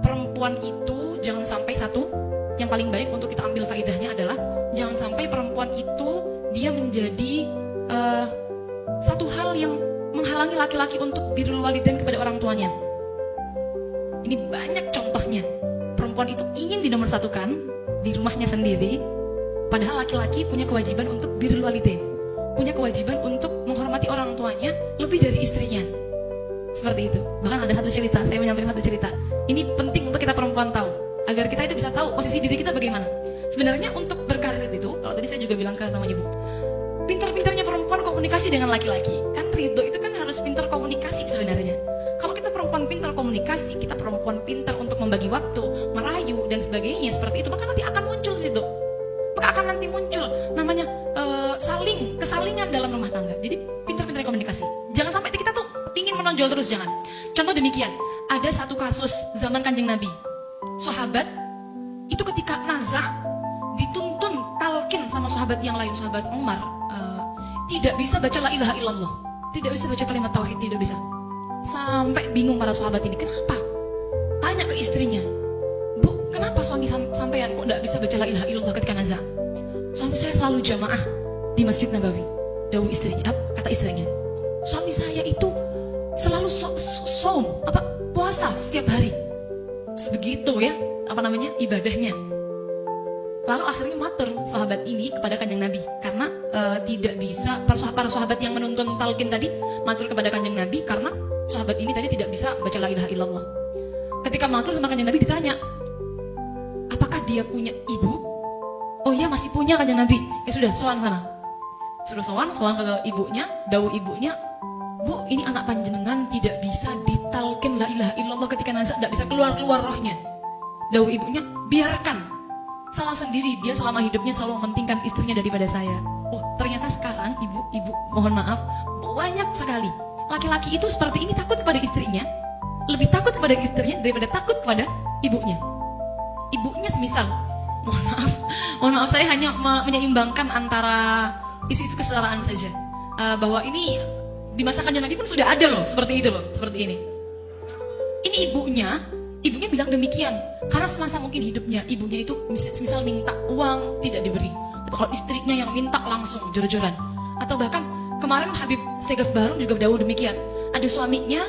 perempuan itu jangan sampai yang paling baik untuk kita ambil faedahnya adalah jangan sampai perempuan itu dia menjadi satu hal yang menghalangi laki-laki untuk birrul walidain kepada orang tuanya. Ini banyak contohnya. Perempuan itu ingin dinomorsatukan di rumahnya sendiri, padahal laki-laki punya kewajiban untuk birrul walidain, punya kewajiban untuk menghormati orang tuanya lebih dari istrinya. Seperti itu. Bahkan ada satu cerita, saya menyampaikan satu cerita. Ini penting untuk kita perempuan tahu, agar kita itu bisa tahu posisi diri kita bagaimana. Sebenarnya untuk berkarir itu, kalau tadi saya juga bilang ke sama ibu, pintar-pintarnya perempuan komunikasi dengan laki-laki. Kan Ridho itu kan harus pintar komunikasi sebenarnya. Kalau kita perempuan pintar komunikasi, kita perempuan pintar untuk membagi waktu, merayu dan sebagainya seperti itu, maka nanti akan muncul Ridho. Maka akan nanti muncul namanya kesalingan dalam rumah tangga. Jadi pintar-pintar komunikasi. Jangan sampai kita tuh ingin menonjol terus, jangan. Contoh demikian, ada satu kasus zaman Kanjeng Nabi. Sahabat itu ketika nazar dituntun talqin sama sahabat yang lain, sahabat Umar, tidak bisa baca la ilaha illallah, tidak bisa baca kalimat tauhid, tidak bisa. Sampai bingung para sahabat ini, kenapa? Tanya ke istrinya, Bu, kenapa suami sampean kok tidak bisa baca la ilaha illallah ketika nazar? Suami saya selalu jamaah di Masjid Nabawi. Dawuh istrinya, kata istrinya, suami saya itu selalu puasa setiap hari. Sebegitu ya, ibadahnya. Lalu akhirnya matur sahabat ini kepada Kanjeng Nabi, karena tidak bisa para sahabat yang menuntun talqin tadi matur kepada Kanjeng Nabi karena sahabat ini tadi tidak bisa baca la ilaha illallah. Ketika matur sama Kanjeng Nabi ditanya, apakah dia punya ibu? Oh iya, masih punya Kanjeng Nabi. Ya sudah, sowan sana. Suruh sowan ke ibunya, dawuh ibunya, Bu, ini anak panjenengan tidak bisa ditalqin la ilaha illallah ketika nazar, tidak bisa keluar rohnya. Dawuh ibunya, biarkan. Salah sendiri, dia selama hidupnya selalu mementingkan istrinya daripada saya. Oh, ternyata sekarang ibu mohon maaf, banyak sekali laki-laki itu seperti ini, takut kepada istrinya, lebih takut kepada istrinya daripada takut kepada ibunya. Ibunya semisal, mohon maaf saya hanya menyeimbangkan antara isu-isu kesetaraan saja, bahwa ini di masa Kanjeng Nabi pun sudah ada loh, seperti itu loh, seperti ini. Ini ibunya bilang demikian karena semasa mungkin hidupnya ibunya itu misal minta uang tidak diberi, tapi kalau istrinya yang minta langsung jor-joran. Atau bahkan kemarin Habib Segaf Bahrum juga dawuh demikian, ada suaminya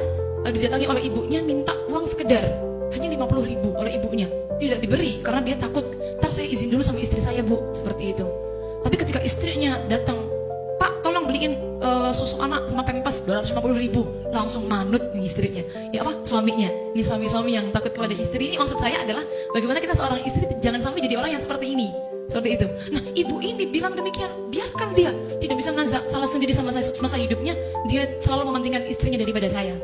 didatangi oleh ibunya minta uang sekedar hanya 50.000 oleh ibunya, tidak diberi karena dia takut, ntar saya izin dulu sama istri saya Bu, seperti itu. Tapi ketika istrinya datang, Pak tolong beliin susu anak sama pempes 250.000, langsung manut nih istrinya. Ya apa? Suaminya. Ini suami-suami yang takut kepada istri. Ini maksud saya adalah bagaimana kita seorang istri jangan sampai jadi orang yang seperti ini. Seperti itu. Nah, ibu ini bilang demikian, biarkan dia tidak bisa nazar, salah sendiri sama saya semasa hidupnya, dia selalu mementingkan istrinya daripada saya.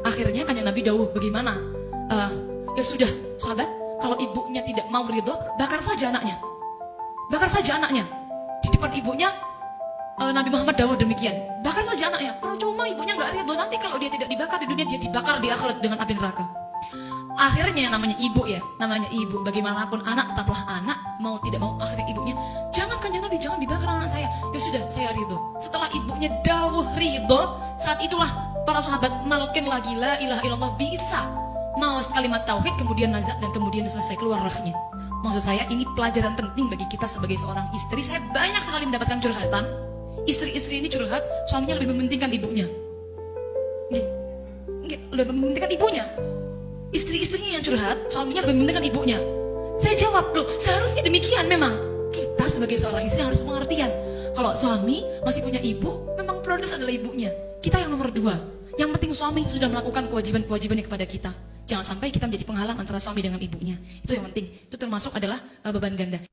Akhirnya Kanjeng Nabi dawuh, bagaimana? Ya sudah, sahabat, kalau ibunya tidak mau ridho, bakar saja anaknya. Bakar saja anaknya. Di depan ibunya Nabi Muhammad dawuh demikian, bakar saja anaknya. Percuma ibunya nggak ridho, nanti kalau dia tidak dibakar di dunia, dia dibakar di akhirat dengan api neraka. Akhirnya namanya ibu, bagaimanapun anak tetaplah anak, mau tidak mau akhirnya ibunya, jangan Kanjeng Nabi, jangan dibakar anak saya. Ya sudah, saya ridho. Setelah ibunya dawuh ridho, saat itulah para sahabat nalkin lagi la ilaha illallah, bisa mau kalimat tauhid, kemudian nazar, dan kemudian selesai keluar rohnya. Maksud saya ini pelajaran penting bagi kita sebagai seorang istri. Saya banyak sekali mendapatkan curhatan, istri-istri ini curhat, suaminya lebih mementingkan ibunya. Lebih mementingkan ibunya. Istri-istrinya yang curhat, suaminya lebih mementingkan ibunya. Saya jawab, loh seharusnya demikian memang. Kita sebagai seorang istri harus pengertian. Kalau suami masih punya ibu, memang prioritas adalah ibunya. Kita yang nomor 2. Yang penting suami sudah melakukan kewajiban-kewajibannya kepada kita. Jangan sampai kita menjadi penghalang antara suami dengan ibunya. Itu yang penting. Itu termasuk adalah beban ganda.